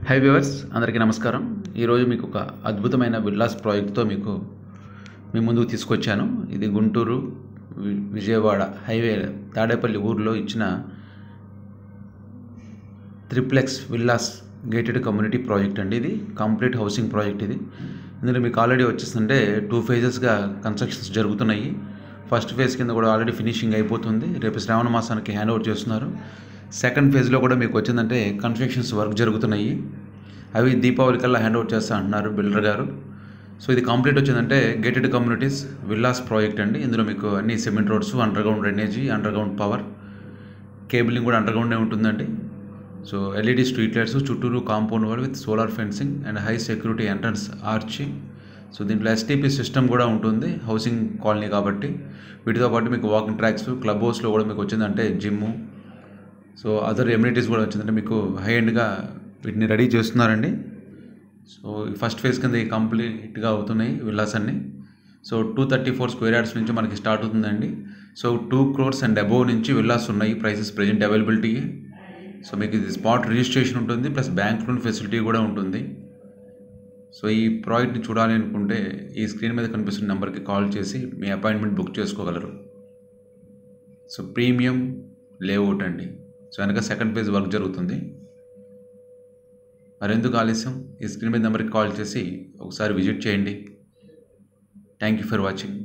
High viewers అందరికీ నమస్కారం. ఈరోజు మీకు ఒక అద్భుతమైన విల్లాస్ ప్రాజెక్ట్తో మీ ముందుకు తీసుకొచ్చాను. ఇది గుంటూరు విజయవాడ హైవే తాడేపల్లి ఊర్లో ఇచ్చిన triplex villas gated community project అండి. ఇది కంప్లీట్ హౌసింగ్ ప్రాజెక్ట్. ఇందులో మీకు ఆల్రెడీ వచ్చేస్తుంటే 2 ఫేజెస్గా కన్స్ట్రక్షన్స్ జరుగుతున్నాయి. ఫస్ట్ ఫేజ్ కింద కూడా ఆల్రెడీ ఫినిషింగ్ అయిపోతుంది. రేపు శ్రావణ మాసానికి హ్యాండ్ ఓవర్ చేస్తున్నారు. సెకండ్ ఫేజ్లో కూడా మీకు వచ్చిందంటే కన్స్ట్రక్షన్స్ వర్క్ జరుగుతున్నాయి. అవి దీపావళి కల్లా హ్యాండ్ ఓవర్ చేస్తా అంటున్నారు బిల్డర్ గారు. సో ఇది కంప్లీట్ వచ్చిందంటే గేటెడ్ కమ్యూనిటీస్ విల్లాస్ ప్రాజెక్ట్ అండి. ఇందులో మీకు అన్ని cement roads, underground drainage, underground power, cabling కూడా అండర్గ్రౌండే ఉంటుందండి. సో ఎల్ఈడి స్ట్రీట్ లైట్స్, చుట్టూరు compound wall with solar fencing and high security entrance arch. So దీంట్లో ఎస్టీపీ సిస్టమ్ కూడా ఉంటుంది, హౌసింగ్ కాలనీ కాబట్టి. వీటితో పాటు మీకు వాకింగ్ ట్రాక్స్, క్లబ్ హౌస్లో కూడా మీకు వచ్చిందంటే జిమ్, సో అదర్ ఎమ్యూనిటీస్ కూడా వచ్చిందంటే మీకు హై ఎండ్గా వీటిని రెడీ చేస్తున్నారండి. సో ఫస్ట్ ఫేజ్ కింద కంప్లీట్గా అవుతున్నాయి విల్లాస్ అన్నీ. సో 234 స్క్వేర్ యార్డ్స్ నుంచి మనకి స్టార్ట్ అవుతుందండి. సో 2 crores అండ్ అబోవ్ నుంచి విల్లాస్ ఉన్నాయి. Prices present availability. సో మీకు ఇది స్పాట్ రిజిస్ట్రేషన్ ఉంటుంది, ప్లస్ బ్యాంక్ లోన్ ఫెసిలిటీ కూడా ఉంటుంది. సో ఈ ప్రాజెక్ట్ని చూడాలి అనుకుంటే ఈ స్క్రీన్ మీద కనిపిస్తున్న నెంబర్కి కాల్ చేసి మీ అపాయింట్మెంట్ బుక్ చేసుకోగలరు. సో ప్రీమియం లేఅవుట్ అండి. సో వెనక సెకండ్ ఫేజ్ వర్క్ జరుగుతుంది. మరెందుకు ఆలస్యం, ఈ స్క్రీన్ మీద నెంబర్కి కాల్ చేసి ఒకసారి విజిట్ చేయండి. Thank you for watching.